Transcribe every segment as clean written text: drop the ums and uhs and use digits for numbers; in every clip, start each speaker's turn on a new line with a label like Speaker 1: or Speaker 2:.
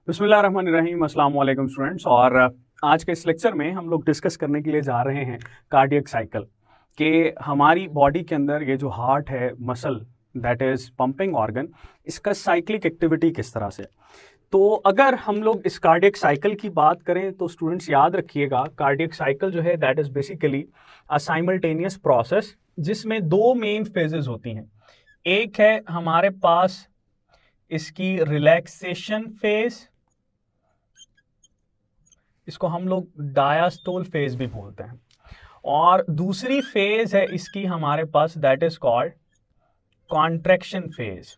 Speaker 1: बिस्मिल्लाहिर्रहमानिर्रहीम, अस्सलाम वालेकुम स्टूडेंट्स। और आज के इस लेक्चर में हम लोग डिस्कस करने के लिए जा रहे हैं कार्डियक साइकिल कि हमारी बॉडी के अंदर ये जो हार्ट है, muscle that is pumping organ, इसका साइक्लिक एक्टिविटी किस तरह से। तो अगर हम लोग इस कार्डियक साइकिल की बात करें तो स्टूडेंट्स याद रखिएगा, कार्डियक साइकिल जो है that is basically a simultaneous process जिसमें दो मेन फेजेस होती हैं। एक है हमारे पास इसकी रिलैक्सेशन फेज, इसको हम लोग डायास्टोल फेज भी बोलते हैं, और दूसरी फेज है इसकी हमारे पास that is called contraction phase.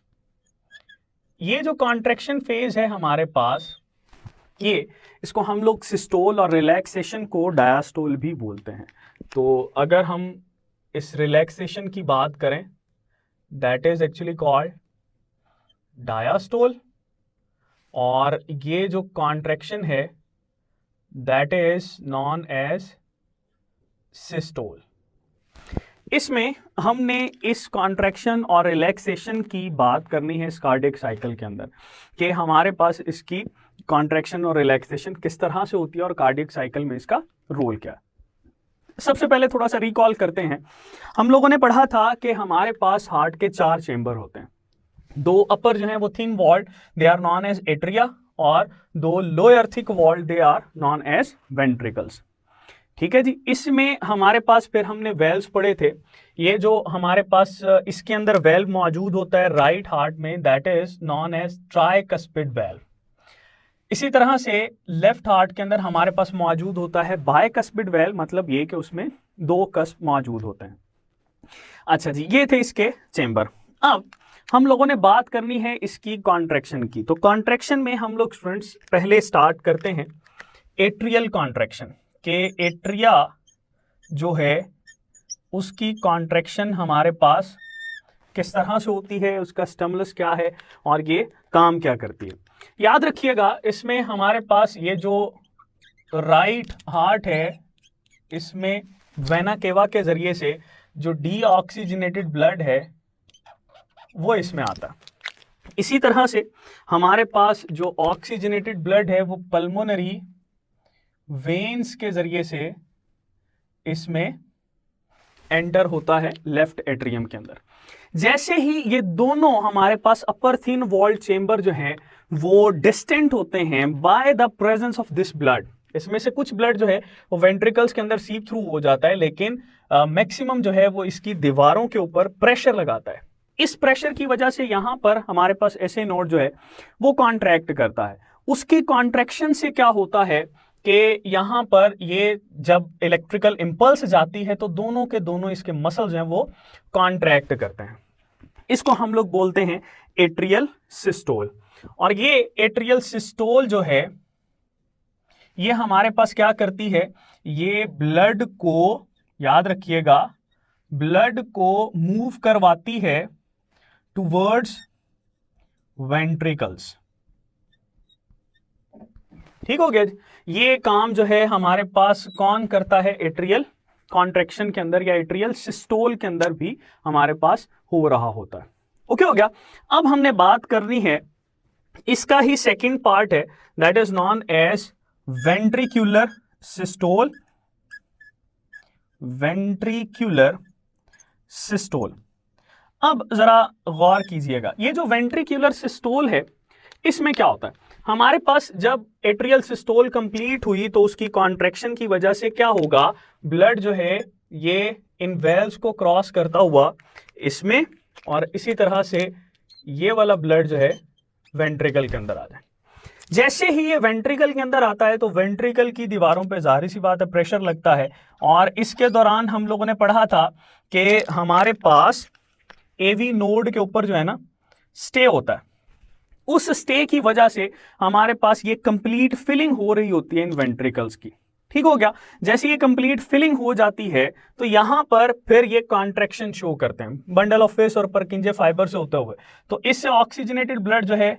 Speaker 1: ये जो कॉन्ट्रैक्शन फेज है हमारे पास, ये इसको हम लोग सिस्टोल और रिलैक्सेशन को डायास्टोल भी बोलते हैं। तो अगर हम इस रिलैक्सेशन की बात करें that is actually called diastole, और ये जो कॉन्ट्रैक्शन है that is known as systole. इसमें हमने इस कॉन्ट्रैक्शन और रिलैक्सेशन की बात करनी है इस कार्डियक साइकिल के अंदर कि हमारे पास इसकी कॉन्ट्रैक्शन और रिलैक्सेशन किस तरह से होती है और कार्डियक साइकिल में इसका रोल क्या है। सबसे पहले थोड़ा सा रिकॉल करते हैं। हम लोगों ने पढ़ा था कि हमारे पास हार्ट के 4 चेंबर होते हैं। दो अपर जो है वो thin walled, they are known as atria, और दो lower thick walled, they are known as ventricles. ठीक है जी। इसमें हमारे पास फिर हमने वेल्व्स पढ़े थे। ये जो हमारे पास इसके अंदर वेल्व मौजूद होता है राइट हार्ट में that is known as tricuspid valve. इसी तरह से लेफ्ट हार्ट के अंदर हमारे पास मौजूद होता है बायकस्पिड वेल्व, मतलब ये कि उसमें 2 कस्प मौजूद होते हैं। अच्छा जी, ये थे इसके चेंबर। अब हम लोगों ने बात करनी है इसकी कॉन्ट्रैक्शन की। तो कॉन्ट्रैक्शन में हम लोग स्टूडेंट्स पहले स्टार्ट करते हैं एट्रियल कॉन्ट्रैक्शन के। एट्रिया जो है उसकी कॉन्ट्रैक्शन हमारे पास किस तरह से होती है, उसका स्टिमुलस क्या है और ये काम क्या करती है। याद रखिएगा, इसमें हमारे पास ये जो राइट हार्ट है इसमें वेना केवा के जरिए से जो डीऑक्सीजनेटेड ब्लड है वो इसमें आता है। इसी तरह से हमारे पास जो ऑक्सीजनेटेड ब्लड है वो पल्मोनरी वेन्स के जरिए से इसमें एंटर होता है लेफ्ट एट्रियम के अंदर। जैसे ही ये दोनों हमारे पास अपर थिन वॉल्ड चेंबर जो है वो डिस्टेंट होते हैं by the presence of this blood, इसमें से कुछ ब्लड जो है वो वेंट्रिकल्स के अंदर सीप थ्रू हो जाता है, लेकिन मैक्सिमम जो है वो इसकी दीवारों के ऊपर प्रेशर लगाता है। इस प्रेशर की वजह से यहां पर हमारे पास ऐसे नोड जो है वो कॉन्ट्रैक्ट करता है। उसकी कॉन्ट्रैक्शन से क्या होता है कि यहां पर ये जब इलेक्ट्रिकल इंपल्स जाती है तो दोनों के दोनों इसके मसल्स हैं वो कॉन्ट्रैक्ट करते हैं। इसको हम लोग बोलते हैं एट्रियल सिस्टोल। और ये एट्रियल सिस्टोल जो है ये हमारे पास क्या करती है, ये ब्लड को, याद रखिएगा, ब्लड को मूव करवाती है टुवर्ड्स वेंट्रिकल्स। ठीक हो गया। ये काम जो है हमारे पास कौन करता है, एट्रियल कॉन्ट्रैक्शन के अंदर या एट्रियल सिस्टोल के अंदर भी हमारे पास हो रहा होता है। ओके हो गया। अब हमने बात करनी है इसका ही सेकंड पार्ट है that is known as ventricular systole. Ventricular systole. अब जरा गौर कीजिएगा, ये जो वेंट्रिक्यूलर सिस्टोल है इसमें क्या होता है, हमारे पास जब एट्रियल सिस्टोल कंप्लीट हुई तो उसकी कॉन्ट्रैक्शन की वजह से क्या होगा, ब्लड जो है ये इन वेल्व्स को क्रॉस करता हुआ इसमें, और इसी तरह से ये वाला ब्लड जो है वेंट्रिकल के अंदर आ जाए। जैसे ही ये वेंट्रिकल के अंदर आता है तो वेंट्रिकल की दीवारों पे जाहिर सी बात है प्रेशर लगता है, और इसके दौरान हम लोगों ने पढ़ा था कि हमारे पास एवी नोड के ऊपर जो है ना स्टे होता है। उस स्टे की वजह से हमारे पास ये कंप्लीट फिलिंग हो रही होती है इन वेंट्रिकल्स की। ठीक हो गया। जैसे ये कंप्लीट फिलिंग हो जाती है तो यहां पर फिर ये कॉन्ट्रैक्शन शो करते हैं बंडल ऑफ फेस और परकिंजे फाइबर से होते हुए। तो इससे ऑक्सीजनेटेड ब्लड जो है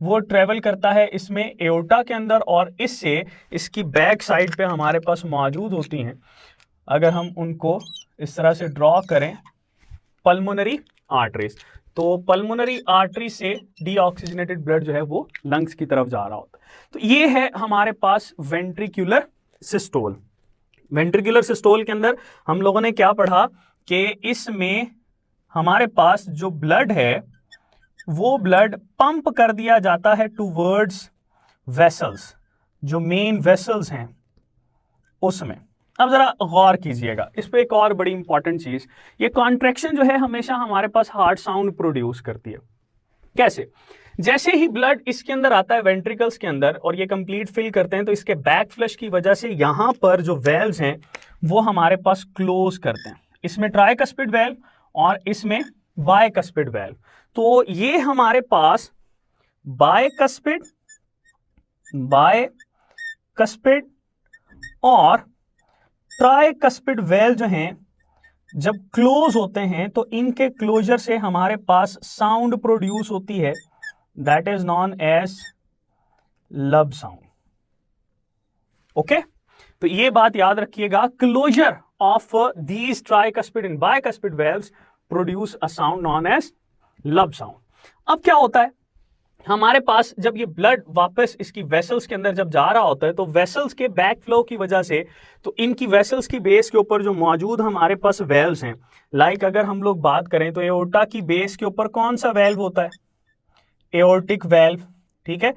Speaker 1: वो ट्रेवल करता है इसमें एओर्टा के अंदर, और इससे इसकी बैक साइड पे हमारे पास मौजूद होती हैं, अगर हम उनको इस तरह से ड्रॉ करें, पल्मोनरी आर्टरीज। तो पल्मोनरी आर्टरी से डीऑक्सीजनेटेड ब्लड जो है वो लंग्स की तरफ जा रहा होता है। तो ये है हमारे पास वेंट्रिकुलर सिस्टोल। वेंट्रिकुलर सिस्टोल के अंदर हम लोगों ने क्या पढ़ा कि इसमें हमारे पास जो ब्लड है वो ब्लड पंप कर दिया जाता है टूवर्ड्स वेसल्स, जो मेन वेसल्स हैं उसमें। अब जरा गौर कीजिएगा इस पे, एक और बड़ी इंपॉर्टेंट चीज, ये कॉन्ट्रैक्शन जो है हमेशा हमारे पास हार्ट साउंड प्रोड्यूस करती है। कैसे? जैसे ही ब्लड इसके अंदर आता है वेंट्रिकल्स के अंदर और ये कंप्लीट फिल करते हैं, तो इसके बैक फ्लश की वजह से यहां पर जो वेल्व्स हैं वो हमारे पास क्लोज करते हैं। इसमें ट्राइकस्पिड वेल्व और इसमें बायकस्पिड वेल्व। तो ये हमारे पास बायकस्पिड और ट्राइकस्पिड वेल्व जो हैं जब क्लोज होते हैं तो इनके क्लोजर से हमारे पास साउंड प्रोड्यूस होती है, that is known as lub sound. Okay, तो ये बात याद रखिएगा, closure of these tricuspid and bicuspid valves produce a sound known as lub sound. अब क्या होता है, हमारे पास जब ये ब्लड वापस इसकी वेसल्स के अंदर जब जा रहा होता है तो वेसल्स के बैक फ्लो की वजह से, तो इनकी वेसल्स की बेस के ऊपर जो मौजूद हमारे पास वेल्व्स हैं, लाइक अगर हम लोग बात करें तो एओर्टा की बेस के ऊपर कौन सा वेल्व होता है? एओर्टिक वेल्व, ठीक है।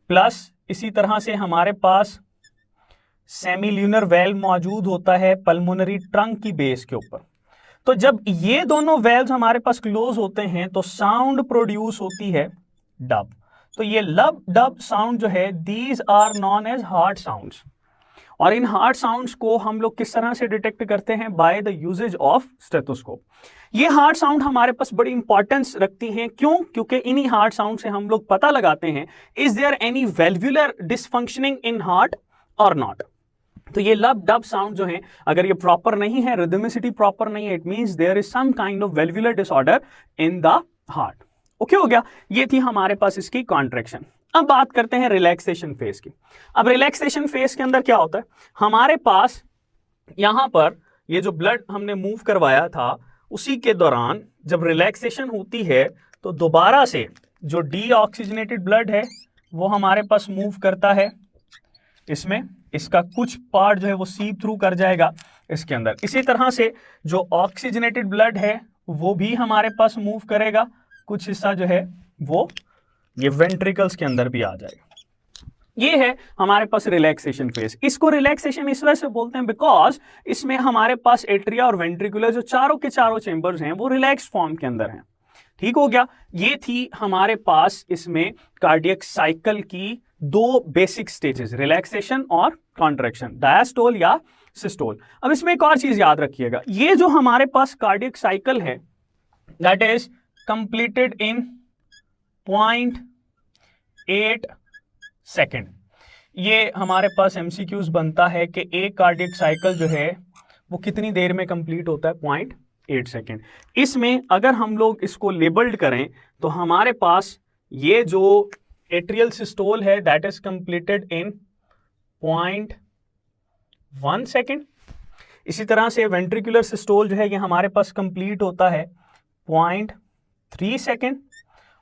Speaker 1: प्लस इसी तरह से हमारे पास सेमील्यूनर वेल्व मौजूद होता है पल्मोनरी ट्रंक की बेस के ऊपर। तो जब ये दोनों वेल्व्स हमारे पास क्लोज होते हैं तो साउंड प्रोड्यूस होती है डब। तो ये लब डब साउंड जो है, these are known as heart sounds. और इन हार्ट साउंड्स को हम लोग किस तरह से डिटेक्ट करते हैं? By the usage of stethoscope. ये हार्ट साउंड हमारे पास बड़ी इंपॉर्टेंस रखती हैं। क्यों? क्योंकि इन्हीं हार्ट साउंड से हम लोग पता लगाते हैं is there any valvular dysfunctioning in heart और नॉट। तो ये लब डब साउंड जो है, अगर ये प्रॉपर नहीं है, रिदमिसिटी प्रॉपर नहीं है, it means there is some kind of valvular disorder in the heart. Okay हो गया, ये थी हमारे पास इसकी कॉन्ट्रैक्शन। अब बात करते हैं रिलैक्सेशन फेज की। अब रिलैक्सेशन फेज के अंदर क्या होता है, हमारे पास यहां पर ये जो ब्लड हमने मूव करवाया था उसी के दौरान जब रिलैक्सेशन होती है तो दोबारा से जो डीऑक्सीजनेटेड ब्लड है वो हमारे पास मूव करता है इसमें, इसका कुछ पार्ट जो है वो सीप थ्रू कर जाएगा इसके अंदर। इसी तरह से जो ऑक्सीजनेटेड ब्लड है वो भी हमारे पास मूव करेगा, कुछ हिस्सा जो है वो ये वेंट्रिकल्स के अंदर भी आ जाएगा। ये है हमारे पास रिलैक्सेशन फेज। इसको रिलैक्सेशन इस वजह से बोलते हैं बिकॉज इसमें हमारे पास एट्रिया और वेंट्रिकुलर जो चारों के चारों चेंबर्स हैं वो रिलैक्स फॉर्म के अंदर हैं। ठीक हो गया, ये थी हमारे पास इसमें कार्डियक साइकिल की दो बेसिक स्टेजेस, रिलैक्सेशन और कॉन्ट्रैक्शन, डायस्टोल या सिस्टोल। अब इसमें एक और चीज याद रखिएगा, ये जो हमारे पास कार्डियक साइकिल है that is completed in 0.8 second. ये हमारे पास एमसीक्यूज बनता है कि एक कार्डियक साइकिल जो है वो कितनी देर में कंप्लीट होता है? 0.8 सेकेंड। इसमें अगर हम लोग इसको लेबल्ड करें तो हमारे पास ये जो एट्रियल सिस्टोल है that is completed in 0.1 second. इसी तरह से वेंट्रिकुलर सिस्टोल जो है ये हमारे पास कंप्लीट होता है 0.3 सेकेंड।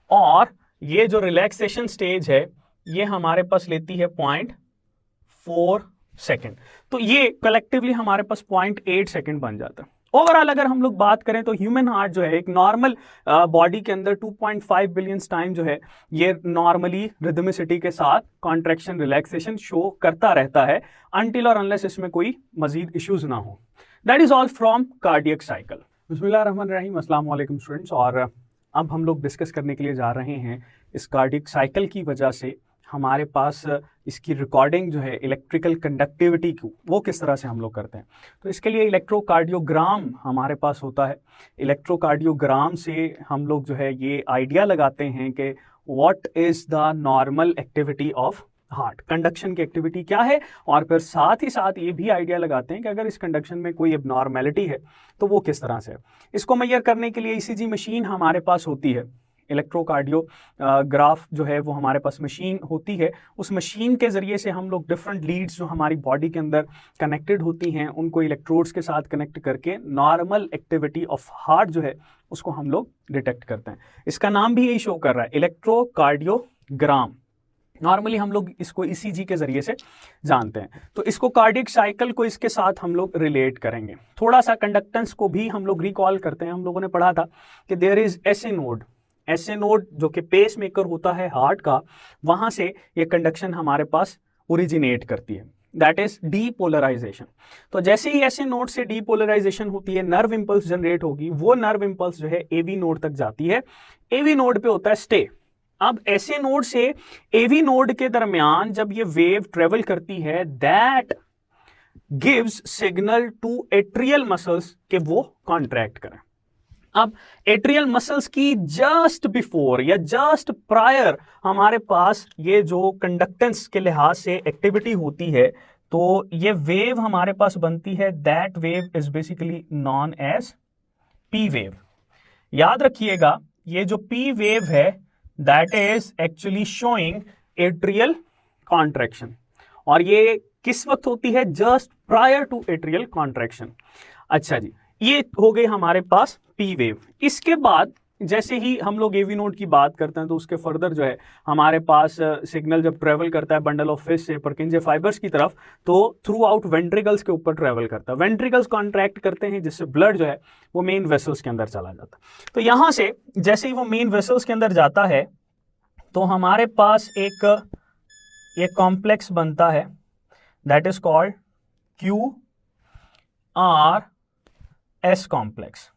Speaker 1: और ये जो रिलैक्सेशन स्टेज है ये हमारे पास लेती है 0.4 सेकेंड। तो ये कलेक्टिवली हमारे पास 0.8 सेकेंड बन जाता है। ओवरऑल अगर हम लोग बात करें तो ह्यूमन हार्ट जो है एक नॉर्मल बॉडी के अंदर 2.5 बिलियन टाइम जो है ये नॉर्मली रिदमिसिटी के साथ कॉन्ट्रैक्शन रिलैक्सेशन शो करता रहता है अनटिल और अनलेस इसमें कोई मजीद इश्यूज ना हो। That is all from cardiac cycle. बिस्मिल्लाहिर्रहमानिर्रहीम, अस्सलाम वालेकुम स्टूडेंट्स। और अब हम लोग डिस्कस करने के लिए जा रहे हैं इस कार्डियक साइकिल की वजह से हमारे पास इसकी रिकॉर्डिंग जो है इलेक्ट्रिकल कंडक्टिविटी की वो किस तरह से हम लोग करते हैं। तो इसके लिए इलेक्ट्रोकार्डियोग्राम हमारे पास होता है। इलेक्ट्रोकार्डियोग्राम से हम लोग जो है ये आइडिया लगाते हैं कि what is the normal activity of heart, conduction की एक्टिविटी क्या है, और फिर साथ ही साथ ये भी आइडिया लगाते हैं कि अगर इस कंडक्शन में कोई एबनॉर्मेलिटी है तो वो किस तरह से। इसको मेजर करने के लिए ईसीजी मशीन हमारे पास होती है। इलेक्ट्रोकार्डियोग्राफ जो है वो हमारे पास मशीन होती है। उस मशीन के ज़रिए से हम लोग डिफरेंट लीड्स जो हमारी बॉडी के अंदर कनेक्टेड होती हैं उनको इलेक्ट्रोड्स के साथ कनेक्ट करके नॉर्मल एक्टिविटी ऑफ हार्ट जो है उसको हम लोग डिटेक्ट करते हैं। इसका नाम भी यही शो कर रहा है, इलेक्ट्रोकार्डियोग्राम। नॉर्मली हम लोग इसको ईसीजी के जरिए से जानते हैं। तो इसको कार्डियक साइकिल को इसके साथ हम लोग रिलेट करेंगे। थोड़ा सा कंडक्टेंस को भी हम लोग रिकॉल करते हैं। हम लोगों ने पढ़ा था कि there is SA node, SA node जो कि पेस मेकर होता है हार्ट का, वहां से ये कंडक्शन हमारे पास ओरिजिनेट करती है, दैट इज डीपोलराइजेशन। तो जैसे ही एसए नोड से डीपोलराइजेशन होती है, नर्व इंपल्स जनरेट होगी, वो नर्व इंपल्स जो है एवी नोड तक जाती है। एवी नोड पे होता है स्टे। अब एसए नोड से एवी नोड के दरमियान जब ये वेव ट्रेवल करती है, that gives signal to atrial muscles कि वो कॉन्ट्रैक्ट करें। अब एट्रियल मसल्स की जस्ट बिफोर या जस्ट प्रायर हमारे पास ये जो कंडक्टेंस के लिहाज से एक्टिविटी होती है, तो ये वेव हमारे पास बनती है, that wave is basically known as P wave. याद रखिएगा ये जो पी वेव है that is actually showing atrial contraction, और ये किस वक्त होती है? Just prior to atrial contraction. अच्छा जी, ये हो गई हमारे पास पी वेव। इसके बाद जैसे ही हम लोग एवी नोड की बात करते हैं तो उसके फर्दर जो है हमारे पास सिग्नल जब ट्रेवल करता है बंडल ऑफ फिश से परकिंजे फाइबर्स की तरफ, तो थ्रू आउट वेंट्रिकल्स के ऊपर ट्रेवल करता है। वेंट्रिकल्स कॉन्ट्रैक्ट करते हैं जिससे ब्लड जो है वो मेन वेसल्स के अंदर चला जाता है। तो यहां से जैसे ही वो मेन वेसल्स के अंदर जाता है तो हमारे पास एक कॉम्प्लेक्स बनता है, that is called QRS complex.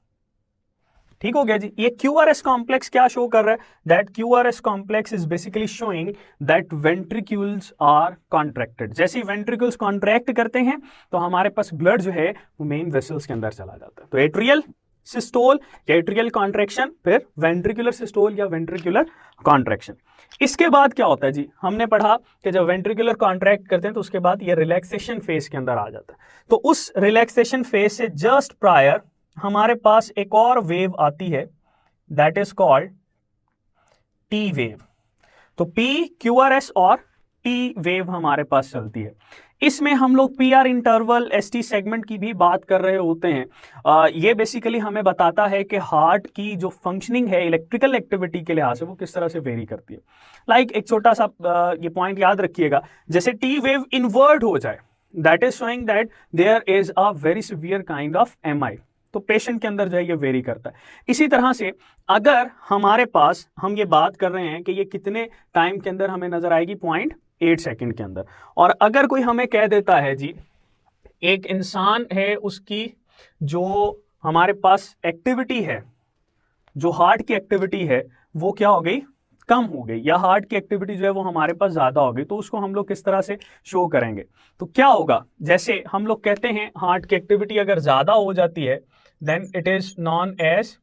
Speaker 1: ठीक हो गया जी। ये QRS कॉम्प्लेक्स क्या शो कर रहा है? That QRS complex is basically showing that ventricles are contracted. जैसे ही वेंट्रिकल्स कॉन्ट्रैक्ट करते हैं तो हमारे पास ब्लड जो है वो मेन वेसल्स के अंदर चला जाता है। तो एट्रियल सिस्टोल या एट्रियल कॉन्ट्रैक्शन, फिर वेंट्रिकुलर सिस्टोल या वेंट्रिकुलर कॉन्ट्रैक्शन। इसके बाद क्या होता है जी? हमने पढ़ा कि जब वेंट्रिकुलर कॉन्ट्रैक्ट करते हैं तो उसके बाद ये रिलैक्सेशन फेज के अंदर आ जाता है। तो उस रिलैक्सेशन फेज से जस्ट प्रायर हमारे पास एक और वेव आती है, that is called T wave. तो पी, QRS और टी वेव हमारे पास चलती है। इसमें हम लोग PR इंटरवल, ST सेगमेंट की भी बात कर रहे होते हैं। ये बेसिकली हमें बताता है कि हार्ट की जो फंक्शनिंग है इलेक्ट्रिकल एक्टिविटी के लिहाज से वो किस तरह से वेरी करती है। लाइक एक छोटा सा ये पॉइंट याद रखिएगा, जैसे टी वेव इन्वर्ट हो जाए, that is showing that there is a very severe kind of MI। तो पेशेंट के अंदर जो है ये वेरी करता है। इसी तरह से अगर हमारे पास हम ये बात कर रहे हैं कि ये कितने टाइम के अंदर हमें नजर आएगी, 0.8 सेकंड के अंदर। और अगर कोई हमें कह देता है जी एक इंसान है, उसकी जो हमारे पास एक्टिविटी है, जो हार्ट की एक्टिविटी है वो क्या हो गई? कम हो गई, या हार्ट की एक्टिविटी जो है वो हमारे पास ज्यादा हो गई, तो उसको हम लोग किस तरह से शो करेंगे? तो क्या होगा? जैसे हम लोग कहते हैं हार्ट की एक्टिविटी अगर ज्यादा हो जाती है then it is known as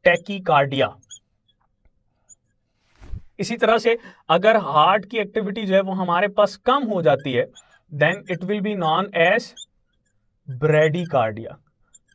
Speaker 1: tachycardia. इसी तरह से अगर हार्ट की एक्टिविटी जो है वो हमारे पास कम हो जाती है then it will be known as bradycardia.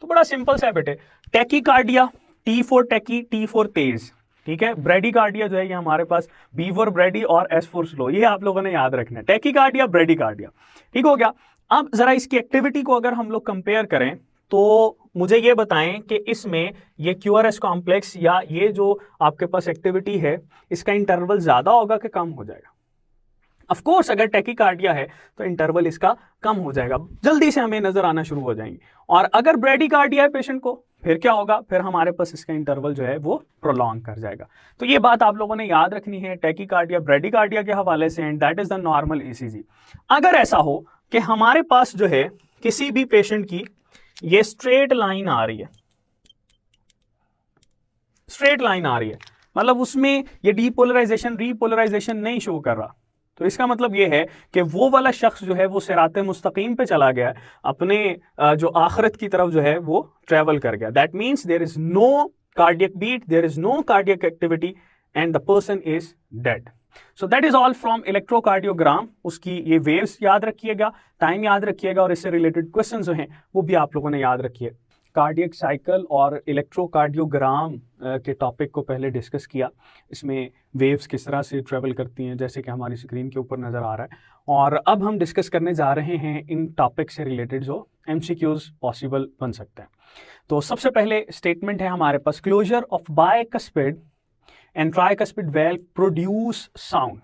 Speaker 1: तो बड़ा सिंपल सा है बेटे, tachycardia, T for tachy, T for तेज, ठीक है। ब्रेडिकार्डिया जो है ये हमारे पास B फॉर ब्रेडी और S फॉर स्लो, ये आप लोगों ने याद रखना है, टैकीकार्डिया, ब्रेडिकार्डिया। ठीक हो गया। अब जरा इसकी एक्टिविटी को अगर हम लोग कंपेयर करें तो मुझे ये बताएं कि इसमें ये QRS कॉम्प्लेक्स या ये जो आपके पास एक्टिविटी है इसका इंटरवल ज्यादा होगा कि कम हो जाएगा? ऑफ कोर्स अगर टैकीकार्डिया है तो इंटरवल इसका कम हो जाएगा, जल्दी से हमें नजर आना शुरू हो जाएंगे। और अगर ब्रेडिकार्डिया है पेशेंट को, फिर क्या होगा? फिर हमारे पास इसका इंटरवल जो है वो प्रोलॉन्ग कर जाएगा। तो ये बात आप लोगों ने याद रखनी है टैकीकार्डिया, ब्रेडिकार्डिया के हवाले से, and that is the normal ECG। अगर ऐसा हो कि हमारे पास जो है किसी भी पेशेंट की ये स्ट्रेट लाइन आ रही है, स्ट्रेट लाइन आ रही है, मतलब उसमें ये डीपोलराइजेशन रीपोलराइजेशन नहीं शो कर रहा, तो इसका मतलब ये है कि वो वाला शख्स जो है वो सिराते मुस्तकीम पे चला गया, अपने जो आखिरत की तरफ जो है वो ट्रेवल कर गया। That means there is no cardiac beat, there is no cardiac activity and the person is dead. So that is all from electrocardiogram. उसकी ये वेव्स याद रखिएगा, टाइम याद रखिएगा, और इससे रिलेटेड क्वेश्चन जो हैं वो भी आप लोगों ने याद रखिए कार्डियक साइकिल और इलेक्ट्रोकार्डियोग्राम के टॉपिक को पहले डिस्कस किया। इसमें वेव्स किस तरह से ट्रेवल करती हैं, जैसे कि हमारी स्क्रीन के ऊपर नज़र आ रहा है। और अब हम डिस्कस करने जा रहे हैं इन टॉपिक से रिलेटेड जो MCQs पॉसिबल बन सकते हैं। तो सबसे पहले स्टेटमेंट है हमारे पास, closure of bicuspid and tricuspid valve produce sound.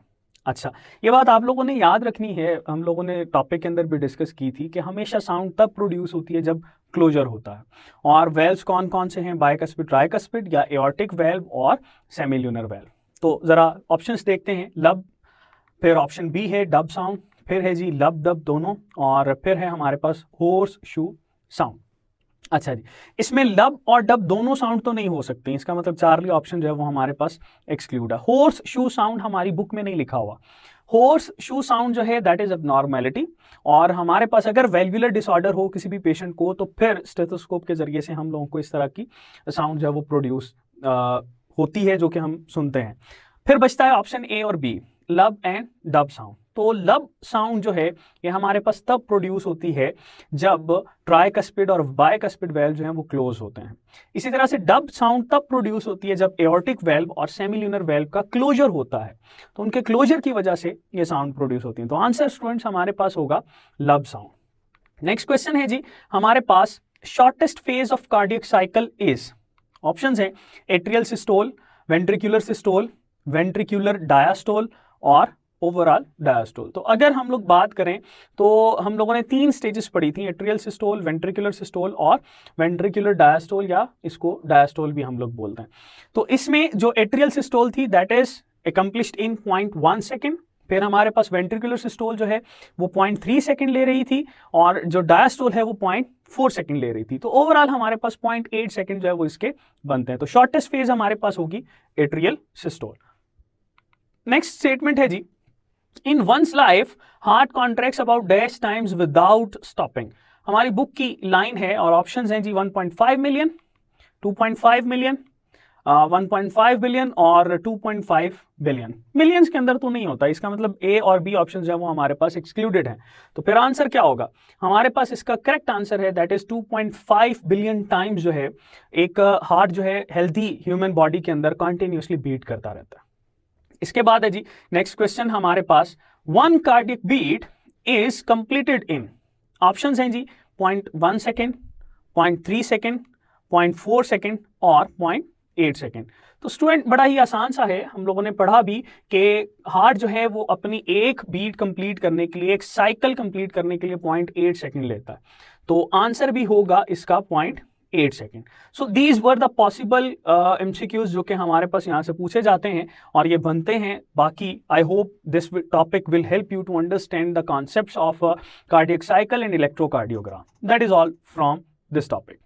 Speaker 1: अच्छा, ये बात आप लोगों ने याद रखनी है, हम लोगों ने टॉपिक के अंदर भी डिस्कस की थी कि हमेशा साउंड तब प्रोड्यूस होती है जब क्लोजर होता है। और वेल्व्स कौन कौन से हैं, बाइकस्पिड, ट्राइकस्पिड या एओर्टिक वेल्व और सेमिल्यूनर वेल्व। तो ज़रा ऑप्शंस देखते हैं। लब, फिर ऑप्शन बी है डब साउंड, फिर है जी लब डब दोनों, और फिर है हमारे पास हॉर्स शू साउंड। अच्छा जी, इसमें लब और डब दोनों साउंड तो नहीं हो सकते, इसका मतलब चार्ली ऑप्शन जो है वो हमारे पास एक्सक्लूड है। हॉर्स शू साउंड हमारी बुक में नहीं लिखा हुआ। हॉर्स शू साउंड जो है दैट इज एब्नॉर्मैलिटी, और हमारे पास अगर वेल्वुलर डिसऑर्डर हो किसी भी पेशेंट को तो फिर स्टेथोस्कोप के जरिए से हम लोगों को इस तरह की साउंड जो है वो प्रोड्यूस होती है, जो कि हम सुनते हैं। फिर बचता है ऑप्शन ए और बी, लब एंड डब साउंड। तो लब साउंड जो है ये हमारे पास तब प्रोड्यूस होती है जब ट्राइकस्पिड और बाइकस्पिड वेल्व जो है वो क्लोज होते हैं। इसी तरह से डब साउंड तब प्रोड्यूस होती है जब एओर्टिक वेल्व और सेमिल्यूनर वेल्व का क्लोजर होता है, तो उनके क्लोजर की वजह से ये साउंड प्रोड्यूस होती है। तो आंसर स्टूडेंट्स हमारे पास होगा लब साउंड। नेक्स्ट क्वेश्चन है जी हमारे पास, shortest phase of cardiac cycle is. Options हैं atrial systole, ventricular systole, ventricular diastole और ओवरऑल डायास्टोल। तो अगर हम लोग बात करें तो हम लोगों ने 3 स्टेजेस पढ़ी थी, एट्रियल सिस्टोल, वेंट्रिकुलर सिस्टोल और वेंट्रिकुलर डायास्टोल, या इसको डायास्टोल भी हम लोग बोलते हैं। तो इसमें जो एट्रियल सिस्टोल थी that is accomplished in 0.1 second. फिर हमारे पास वेंट्रिकुलर सिस्टोल जो है वो 0.3 सेकेंड ले रही थी, और जो डायास्टोल है वो 0.4 सेकेंड ले रही थी। तो ओवरऑल हमारे पास 0.8 सेकेंड जो है वो इसके बनते हैं। तो शॉर्टेस्ट फेज हमारे पास होगी एट्रियल सिस्टोल। नेक्स्ट स्टेटमेंट है जी, in one's life heart contracts about dash times without stopping. हमारी बुक की लाइन है और ऑप्शंस हैं जी 1.5 मिलियन, 2.5 मिलियन, 1.5 बिलियन और 2.5 बिलियन। मिलियंस के अंदर तो नहीं होता, इसका मतलब ए और बी ऑप्शन जो है वो हमारे पास एक्सक्लूडेड है। तो फिर आंसर क्या होगा हमारे पास, इसका करेक्ट आंसर है दैट इज 2.5 बिलियन टाइम्स जो है एक हार्ट जो है हेल्थी ह्यूमन बॉडी के अंदर कंटिन्यूसली बीट करता रहता है। इसके बाद है जी नेक्स्ट क्वेश्चन हमारे पास, 1 cardiac beat is completed in. Options हैं जी 0.1 सेकेंड, 0.3 सेकेंड, 0.4 सेकेंड और 0.8 सेकेंड। तो स्टूडेंट बड़ा ही आसान सा है, हम लोगों ने पढ़ा भी कि हार्ट जो है वो अपनी एक बीट कंप्लीट करने के लिए, एक साइकिल कंप्लीट करने के लिए 0.8 सेकेंड लेता है। तो आंसर भी होगा इसका 0.8 second. So these were the possible MCQs जो कि हमारे पास यहाँ से पूछे जाते हैं और ये बनते हैं। बाकी I hope this topic will help you to understand the concepts of cardiac cycle and electrocardiogram. That is all from this topic.